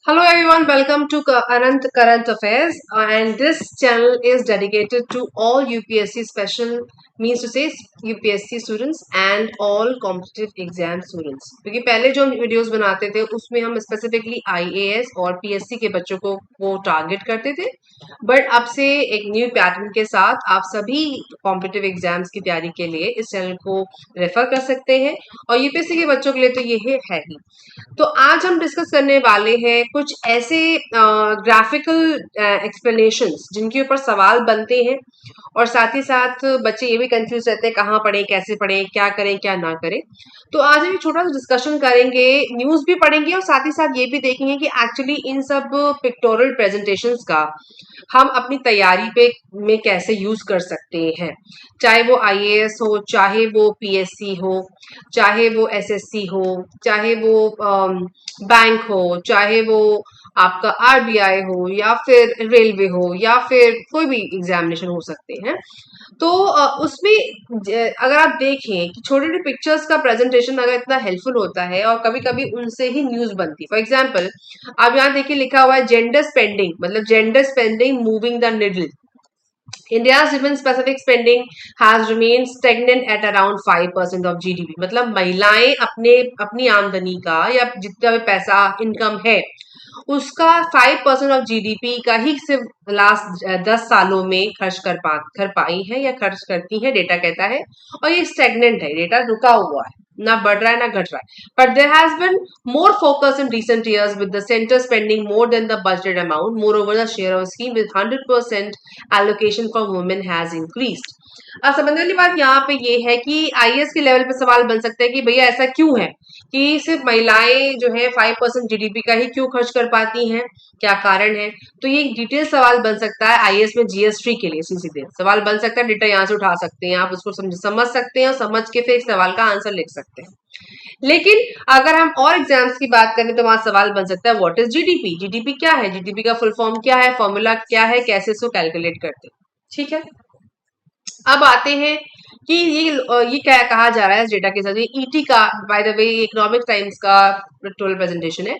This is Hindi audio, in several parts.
Hello everyone, welcome to Anant Current Affairs and this channel is dedicated to all UPSC special means to say UPSC students and all competitive exam students क्योंकि पहले जो हम वीडियोस बनाते थे उसमें हम स्पेसिफिकली IAS और PSC के बच्चों को टारगेट करते थे बट अब से एक न्यू पैटर्न के साथ आप सभी कॉम्पिटिटिव एग्जाम्स की तैयारी के लिए इस चैनल को रेफर कर सकते हैं और यूपीएससी के बच्चों के लिए तो ये है ही। तो आज हम डिस्कस करने वाले हैं कुछ ऐसे ग्राफिकल एक्सप्लेनेशंस जिनके ऊपर सवाल बनते हैं और साथ ही साथ बच्चे ये भी कंफ्यूज रहते हैं कहाँ पढ़ें, कैसे पढ़ें, क्या करें, क्या ना करें। तो आज हम एक छोटा सा डिस्कशन करेंगे, न्यूज़ भी पढ़ेंगे और साथ ही साथ ये भी देखेंगे कि एक्चुअली इन सब पिक्टोरल प्रेजेंटेशंस का हम अपनी तैयारी पे में कैसे यूज कर सकते हैं, चाहे वो आईएएस हो, चाहे वो पीएससी हो, चाहे वो एसएससी हो, चाहे वो बैंक हो, चाहे वो आपका आरबीआई हो या फिर रेलवे हो या फिर कोई भी एग्जामिनेशन हो सकते हैं। तो उसमें अगर आप देखें कि छोटे छोटे पिक्चर्स का प्रेजेंटेशन अगर इतना हेल्पफुल होता है और कभी कभी उनसे ही न्यूज बनती है। फॉर एग्जाम्पल आप यहाँ देखिए लिखा हुआ है जेंडर स्पेंडिंग, मतलब gender spending moving the needle. India's women specific spending has remained stagnant at around 5% of GDP। मतलब महिलाएं अपनी आमदनी का या जितना भी पैसा इनकम है उसका 5% ऑफ जीडीपी का ही सिर्फ लास्ट 10 सालों में खर्च कर पाई है या खर्च करती है, डेटा कहता है। और ये स्टेगनेंट है, डेटा रुका हुआ है, ना बढ़ रहा है ना घट रहा है। But there has been more focus in recent years with the centre spending more than the budgeted amount. Moreover the share of scheme with 100% allocation for women has increased. अब समझने वाली बात यहाँ पे ये है कि आईएएस के लेवल पे सवाल बन सकता है कि भैया ऐसा क्यों है कि सिर्फ महिलाएं जो है 5% जीडीपी का ही क्यों खर्च कर पाती हैं, क्या कारण है। तो ये एक डिटेल सवाल बन सकता है आईएएस में जीएस3 के लिए, सीधे सवाल बन सकता है, डेटा यहाँ से उठा सकते हैं, आप उसको समझ सकते हैं और समझ के फिर सवाल का आंसर लिख सकते हैं। लेकिन अगर हम और एग्जाम्स की बात करें तो वहां सवाल बन सकता है व्हाट इज जीडीपी, जीडीपी क्या है, जीडीपी का फुल फॉर्म क्या है, फॉर्मूला क्या है, कैसे इसको कैलकुलेट करते हैं। ठीक है, अब आते हैं कि ये क्या कहा जा रहा है इस डेटा के साथ। ये ईटी का by the way economic times का टोटल प्रेजेंटेशन है।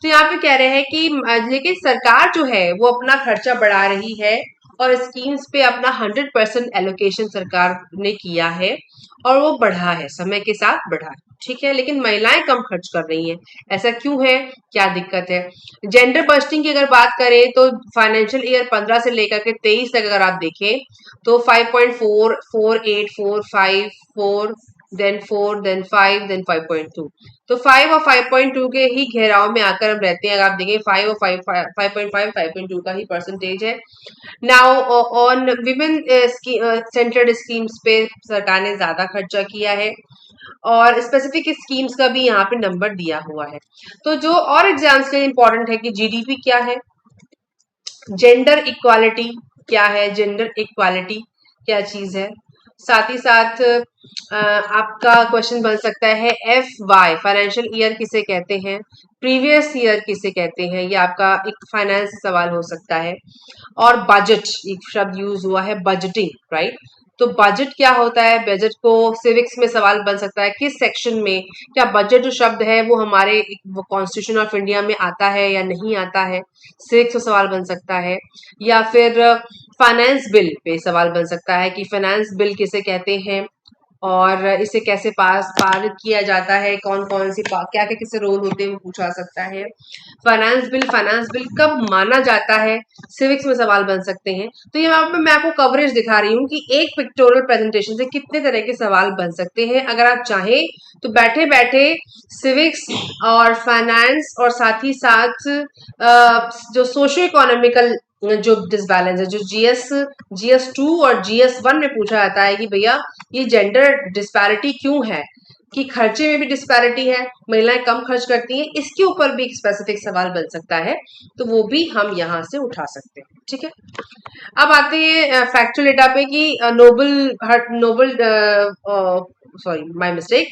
तो यहाँ पे कह रहे हैं कि लेकिन सरकार जो है वो अपना खर्चा बढ़ा रही है और स्कीम्स पे अपना 100% एलोकेशन सरकार ने किया है और वो बढ़ा है, समय के साथ बढ़ा है। ठीक है, लेकिन महिलाएं कम खर्च कर रही हैं, ऐसा क्यों है, क्या दिक्कत है। जेंडर बस्टिंग की अगर बात करें तो फाइनेंशियल ईयर 15 से लेकर के 23 तक अगर आप देखें तो 5.4, 4, 8, 4, 5, 4, देन 4, देन 5, देन 5.2। तो 5 और 5.2 के ही घेराव में आकर हम रहते हैं। अगर आप देखें 5 और 5.5 5.2 का ही परसेंटेज है। Now on women centred schemes पे सरकार ने ज्यादा खर्चा किया है और स्पेसिफिक स्कीम्स का भी यहाँ पे नंबर दिया हुआ है। तो जो और एग्जाम्स के लिए इंपॉर्टेंट है कि जीडीपी क्या है, जेंडर इक्वालिटी क्या है, जेंडर इक्वालिटी क्या चीज है। साथ ही साथ आपका क्वेश्चन बन सकता है एफ वाई, फाइनेंशियल ईयर किसे कहते हैं, प्रीवियस ईयर किसे कहते हैं, ये आपका एक फाइनेंस सवाल हो सकता है। और बजट एक शब्द यूज हुआ है, बजटिंग, राइट। तो बजट क्या होता है, बजट को सिविक्स में सवाल बन सकता है, किस सेक्शन में, क्या बजट जो शब्द है वो हमारे कॉन्स्टिट्यूशन ऑफ इंडिया में आता है या नहीं आता है, सिविक्स में सवाल बन सकता है। या फिर फाइनेंस बिल पे सवाल बन सकता है कि फाइनेंस बिल किसे कहते हैं और इसे कैसे पारित किया जाता है, कौन कौन सी क्या क्या किससे रोल होते हैं वो पूछा सकता है। फाइनेंस बिल कब माना जाता है, सिविक्स में सवाल बन सकते हैं। तो यहाँ पे मैं आपको कवरेज दिखा रही हूँ कि एक पिक्टोरियल प्रेजेंटेशन से कितने तरह के सवाल बन सकते हैं। अगर आप चाहें तो बैठे बैठे सिविक्स और फाइनेंस और साथ ही साथ जो सोशो इकोनॉमिकल जो डिसबैलेंस है, जो जीएस2 और जीएस1 में पूछा जाता है कि भैया ये जेंडर डिस्पैरिटी क्यों है, कि खर्चे में भी डिस्पैरिटी है, महिलाएं कम खर्च करती हैं, इसके ऊपर भी एक स्पेसिफिक सवाल बन सकता है। तो वो भी हम यहाँ से उठा सकते हैं। ठीक है, अब आते हैं फैक्चुअल डेटा पे कि noble sorry my mistake,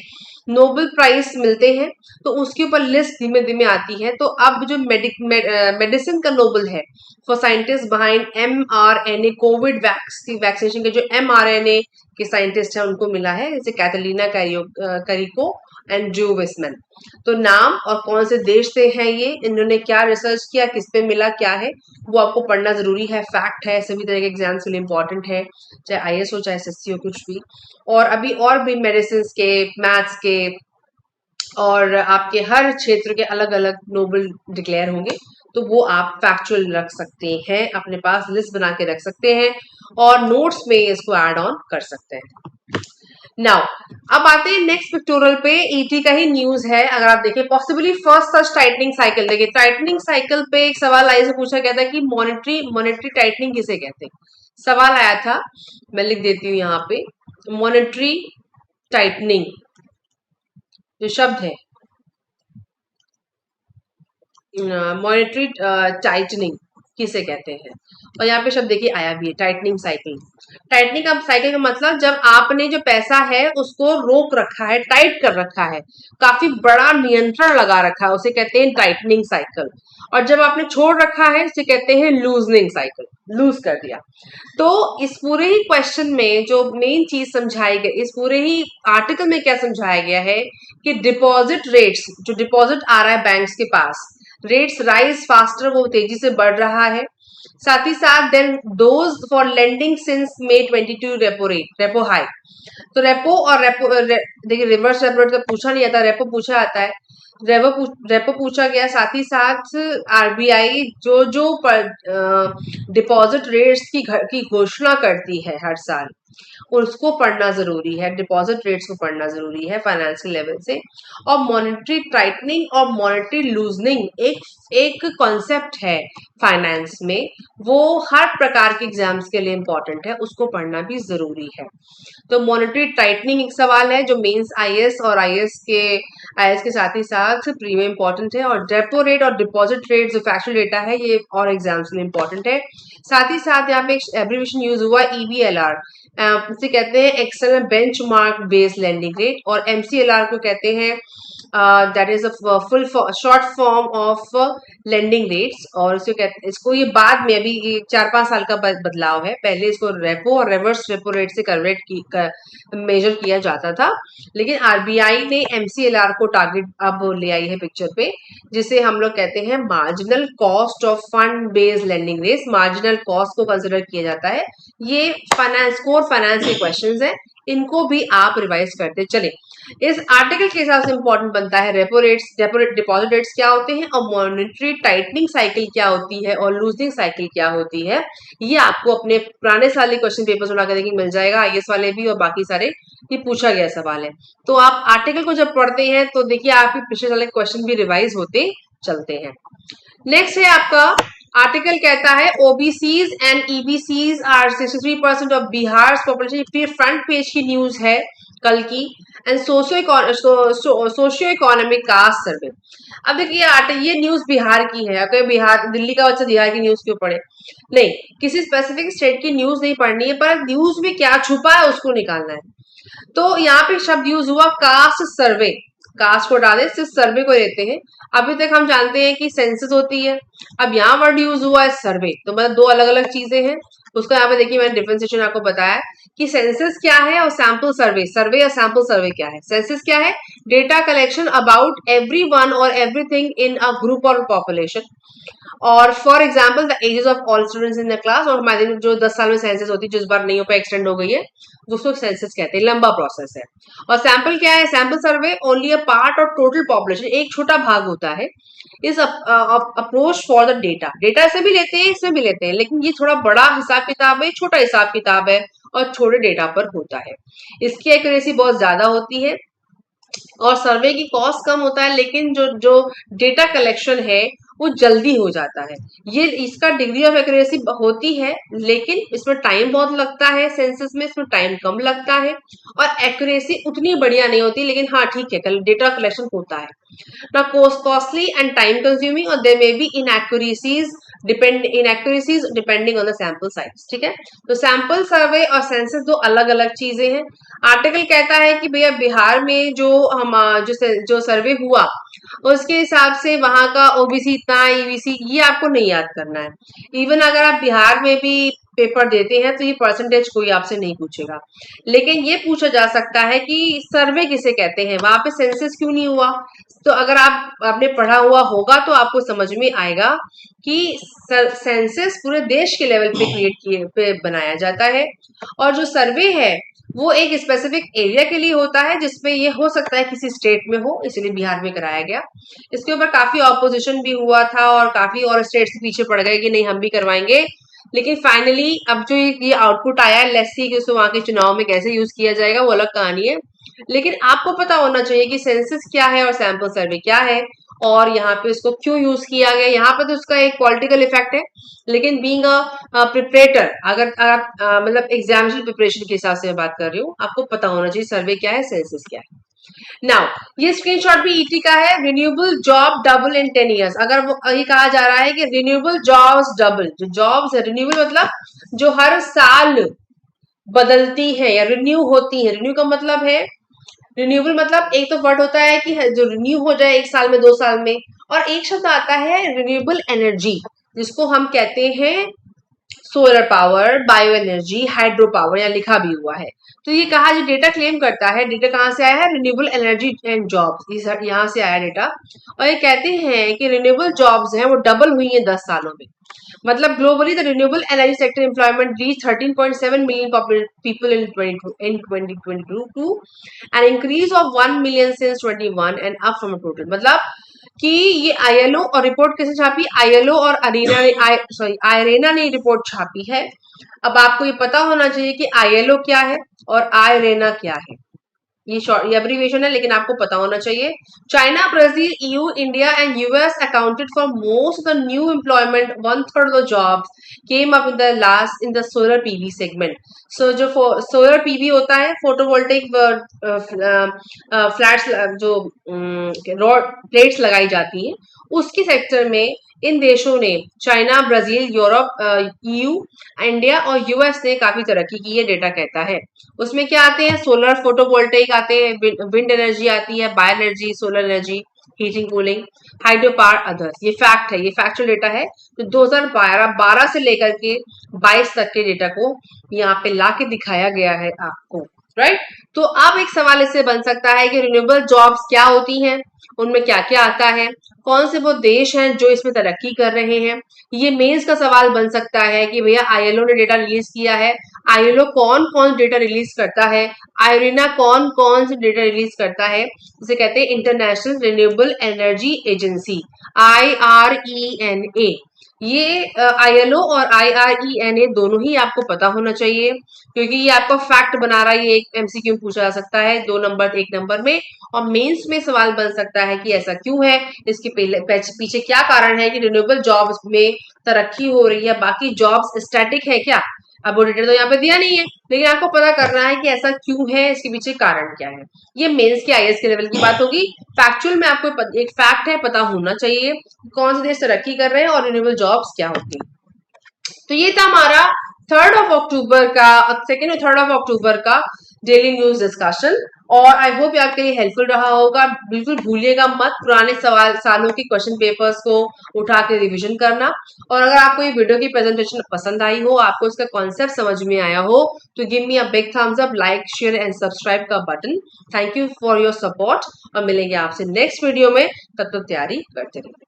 Nobel prize मिलते हैं तो उसके ऊपर लिस्ट धीमे धीमे आती है। तो अब जो मेडिसिन का नोबेल है for scientist behind mRNA Covid vaccination के जो mRNA के साइंटिस्ट है उनको मिला है, जैसे कैथलीना करिको एंड जो विस्मैन। तो नाम और कौन से देश से है ये, इन्होंने क्या रिसर्च किया, किस पे मिला, क्या है, वो आपको पढ़ना जरूरी है। फैक्ट है, सभी तरह के एग्जाम्स के लिए इंपॉर्टेंट है, चाहे आईएएस हो चाहे एसएससी हो, कुछ भी। और अभी और भी मेडिसिन के, मैथ्स के और आपके हर क्षेत्र के अलग अलग नोबल डिक्लेयर होंगे, तो वो आप फैक्चुअल रख सकते हैं, अपने पास लिस्ट बना के रख सकते हैं और नोट्स में इसको ऐड ऑन कर सकते हैं। नाउ अब आते हैं नेक्स्ट पिक्टोरियल पे। ईटी का ही न्यूज है, अगर आप देखें possibly first such tightening cycle. देखिए टाइटनिंग साइकिल पे एक सवाल आया से पूछा गया था कि मॉनेटरी टाइटनिंग किसे कहते हैं। सवाल आया था, मैं लिख देती हूँ यहाँ पे, मॉनेटरी टाइटनिंग जो शब्द है, मॉनेटरी टाइटनिंग किसे कहते हैं। और यहाँ पे शब्द देखिए आया भी है, टाइटनिंग साइकिल। टाइटनिंग का साइकिल का मतलब जब आपने जो पैसा है उसको रोक रखा है, टाइट कर रखा है, काफी बड़ा नियंत्रण लगा रखा है, उसे कहते हैं टाइटनिंग साइकिल। और जब आपने छोड़ रखा है उसे कहते हैं लूजनिंग साइकिल, लूज कर दिया। तो इस पूरे ही क्वेश्चन में जो मेन चीज समझाई गई, इस पूरे ही आर्टिकल में क्या समझाया गया है कि डिपॉजिट रेट्स, जो डिपॉजिट आ रहा है बैंक्स के पास, रेट्स राइज फास्टर, वो तेजी से बढ़ रहा है। साथ ही साथ then those for lending since May 22 repo rate, repo high. तो रेपो और देखिए रिवर्स रेपो रेट तो पूछा नहीं जाता, रेपो पूछा जाता है, रेपो पूछा गया। साथ ही साथ आरबीआई जो जो डिपॉजिट रेट्स की घोषणा करती है हर साल, उसको पढ़ना जरूरी है, डिपॉजिट रेट्स को पढ़ना जरूरी है फाइनेंशियल लेवल से। और मॉनेटरी टाइटनिंग और मॉनेटरी लूजनिंग एक एक कॉन्सेप्ट है फाइनेंस में, वो हर प्रकार के एग्जाम्स के लिए इंपॉर्टेंट है, उसको पढ़ना भी जरूरी है। तो मॉनेटरी टाइटनिंग एक सवाल है जो मेंस आईएएस और आईएएस के साथ ही साथ प्री में इंपॉर्टेंट है। और रेपो रेट और डिपॉजिट रेट जो फैक्चुअल डेटा है, ये और एग्जाम्स के लिए इंपॉर्टेंट है। साथ ही साथ यहाँ पे एक एब्रिविएशन यूज हुआ ईबीएलआर, इसे कहते हैं external benchmark based lending rate, और एमसीएलआर को कहते हैं that is a full short form of lending rates. और इसको ये बाद में अभी 4-5 साल का बदलाव है, पहले इसको रेपो और रिवर्स रेपो रेट से मेजर किया जाता था, लेकिन आरबीआई ने एमसीएलआर को टारगेट अब ले आई है पिक्चर पे, जिसे हम लोग कहते हैं marginal cost of fund based lending rates. Marginal cost को कंसिडर किया जाता है। ये कोर फाइनेंस के क्वेश्चंस हैं, इनको भी आप रिवाइज करते चले। इस आर्टिकल के हिसाब से इंपॉर्टेंट बनता है रेपो रेट्स, डिपॉजिट रेट्स क्या होते हैं, और मॉनेटरी टाइटनिंग साइकिल क्या होती है, और लूजिंग साइकिल क्या होती है। ये आपको अपने पुराने साल के क्वेश्चन पेपर्स उठा कर देखिए मिल जाएगा, आईएएस वाले भी और बाकी सारे, ये पूछा गया सवाल है। तो आप आर्टिकल को जब पढ़ते हैं तो देखिए आपके पिछले साल के क्वेश्चन भी रिवाइज होते चलते हैं। नेक्स्ट है आपका आर्टिकल कहता है OBCs and EBCs are 63% of Bihar population. ये फ्रंट पेज की न्यूज है कल की। And socio economic caste survey. अब देखिए ये न्यूज बिहार की है, अगर बिहार दिल्ली का बच्चा बिहार की न्यूज क्यों पढ़े, नहीं, किसी स्पेसिफिक स्टेट की न्यूज नहीं पढ़नी है, पर न्यूज में क्या छुपा है उसको निकालना है। तो यहाँ पे शब्द यूज हुआ कास्ट सर्वे, कास्ट को डाले सिर्फ सर्वे को लेते हैं। अभी तक हम जानते हैं कि सेंसस होती है, अब यहाँ वर्ड यूज हुआ है सर्वे, तो मतलब दो अलग अलग चीजें हैं। उसका यहाँ पे देखिए मैंने डिफरेंशिएशन आपको बताया कि सेंसस क्या है और सैंपल सर्वे, सर्वे या सैंपल सर्वे क्या है। सेंसस क्या है, डेटा कलेक्शन अबाउट एवरीवन और एवरीथिंग इन अ ग्रुप और पॉपुलेशन। और for example the ages of all students in the class, और हमारे जो 10 साल में सेंसस होती है, जिस बार नहीं हो पाए एक्सटेंड हो गई है, उसको सेंसस कहते हैं, लंबा प्रोसेस है। और सैंपल क्या है, sample survey only a part of total population, एक छोटा भाग होता है इस approach for the data. Data इसमें भी लेते हैं, इसमें भी लेते हैं, लेकिन ये थोड़ा बड़ा हिसाब किताब है, छोटा हिसाब किताब है और छोटे डेटा पर होता है। इसकी एक्यूरेसी बहुत ज्यादा होती है और सर्वे की कॉस्ट कम होता है, लेकिन जो जो डेटा कलेक्शन है वो जल्दी हो जाता है। ये इसका डिग्री ऑफ एक्यूरेसी होती है, लेकिन इसमें टाइम बहुत लगता है, सेंसस में इसमें टाइम कम लगता है और एक्यूरेसी उतनी बढ़िया नहीं होती, लेकिन हाँ ठीक है, डेटा कलेक्शन होता है ना। कॉस्टली एंड टाइम कंज्यूमिंग, और there may be inaccuracies depending on the sample size. ठीक है, तो सैंपल सर्वे और सेंसस दो अलग अलग चीजें हैं। आर्टिकल कहता है कि भैया बिहार में जो सर्वे हुआ उसके हिसाब से वहां का ओबीसी इतना, ईबीसी ये आपको नहीं याद करना है। इवन अगर आप बिहार में भी पेपर देते हैं तो ये परसेंटेज कोई आपसे नहीं पूछेगा, लेकिन ये पूछा जा सकता है कि सर्वे किसे कहते हैं, वहां पे सेंसस क्यों नहीं हुआ। तो अगर आपने पढ़ा हुआ होगा तो आपको समझ में आएगा कि सेंसस पूरे देश के लेवल पे क्रिएट किए पे बनाया जाता है, और जो सर्वे है वो एक स्पेसिफिक एरिया के लिए होता है, जिसमें ये हो सकता है किसी स्टेट में हो, इसलिए बिहार में कराया गया। इसके ऊपर काफी ऑपोजिशन भी हुआ था और काफी और स्टेट्स पीछे पड़ गए कि नहीं हम भी करवाएंगे, लेकिन फाइनली अब जो ये आउटपुट आया है, लेट्स सी कि उसको वहां के चुनाव में कैसे यूज किया जाएगा, वो अलग कहानी है। लेकिन आपको पता होना चाहिए कि सेंसस क्या है और सैंपल सर्वे क्या है, और यहाँ पे उसको क्यों यूज किया गया। यहाँ पे तो उसका एक पॉलिटिकल इफेक्ट है, लेकिन बीइंग अ प्रिपरेटर, अगर आप मतलब एग्जामिनेशन प्रिपरेशन के हिसाब से मैं बात कर रही हूँ, आपको पता होना चाहिए सर्वे क्या है, सेंसस क्या है। नाउ ये स्क्रीनशॉट भी ईटी का है। Renewable job double in 10 years। अगर वो ये कहा जा रहा है कि रिन्यूएबल जॉब्स डबल, जो जॉब्स है रिन्यूएबल मतलब जो हर साल बदलती है या रिन्यू होती है। रिन्यू का मतलब है, रिन्यूएबल मतलब एक तो वर्ड होता है कि जो रिन्यू हो जाए 1 साल में 2 साल में, और एक शब्द आता है रिन्यूएबल एनर्जी, जिसको हम कहते हैं solar power, bio energy, hydro power, यहाँ लिखा भी हुआ है। तो ये कहा जो डेटा क्लेम करता है, डेटा कहाँ से आया है, रिन्यूएबल एनर्जी एंड जॉब्स, यहाँ से आया डेटा। और ये कहते हैं कि रिन्यूएबल जॉब्स हैं वो डबल हुई हैं 10 सालों में। मतलब globally the renewable energy sector employment reach 13.7 million people in 2022 an increase of 1 million since 21 and up from total. मतलब कि ये आईएलओ और रिपोर्ट किसे छापी, आईएलओ और आयरेना ने रिपोर्ट छापी है। अब आपको ये पता होना चाहिए कि आईएलओ क्या है और आयरेना क्या है। ये शॉर्ट, ये एब्रीविएशन है, लेकिन आपको पता होना चाहिए। China, Brazil, EU, India and US accounted for most of the new employment, 1/3 of the jobs came up in the last in the solar PV segment. So जो सोलर पीवी होता है, फोटोवोल्टेइक फ्लैट्स, जो रॉड प्लेट्स लगाई जाती हैं, उसकी सेक्टर में इन देशों ने, China, Brazil, Europe, EU, India और यूएस ने काफी तरक्की की है, डेटा कहता है। उसमें क्या आते हैं, सोलर फोटोवोल्टेइक आते हैं, विंड एनर्जी आती है, bio energy, solar energy, heating cooling, hydro power, others. ये फैक्ट है, ये फैक्चुअल डेटा है। तो 2012 से लेकर के 22 तक के डेटा को यहाँ पे ला के दिखाया गया है आपको, राइट। तो अब एक सवाल इससे बन सकता है कि रिन्यूएबल जॉब्स क्या होती हैं, उनमें क्या क्या आता है, कौन से वो देश हैं जो इसमें तरक्की कर रहे हैं। ये मेंस का सवाल बन सकता है कि भैया आईएलओ ने डेटा रिलीज किया है, आईएलओ कौन कौन डेटा रिलीज करता है, आयरिना कौन कौन से डेटा रिलीज करता है, जिसे कहते हैं international renewable energy agency, IRENA। ये आईएलओ और IRENA दोनों ही आपको पता होना चाहिए, क्योंकि ये आपको फैक्ट बना रहा है। ये एक एमसीक्यू में पूछा जा सकता है 2 नंबर 1 नंबर में, और मेंस में सवाल बन सकता है कि ऐसा क्यों है, इसके पीछे क्या कारण है कि रिन्यूएबल जॉब्स में तरक्की हो रही है, बाकी जॉब्स स्टैटिक है क्या। अब वो डिटेल तो यहाँ पे दिया नहीं है, लेकिन आपको पता करना है कि ऐसा क्यों है, इसके पीछे कारण क्या है। ये मेंस के आईएएस के लेवल की बात होगी। फैक्चुअल में आपको एक फैक्ट है, पता होना चाहिए कौन से देश तरक्की कर रहे हैं और रिन्यूएबल जॉब्स क्या होती है। तो ये था हमारा 3rd of अक्टूबर का, 2nd और 3rd of अक्टूबर का डेली न्यूज डिस्कशन, और आई होप ये आपके लिए हेल्पफुल रहा होगा। बिल्कुल भूलिएगा मत पुराने सालों के क्वेश्चन पेपर्स को उठा के रिवीजन करना। और अगर आपको ये वीडियो की प्रेजेंटेशन पसंद आई हो, आपको इसका कॉन्सेप्ट समझ में आया हो, तो give me a big thumbs up, like, share and subscribe का button. Thank you for your support, और मिलेंगे आपसे नेक्स्ट वीडियो में। तब तक तैयारी करते रहिए।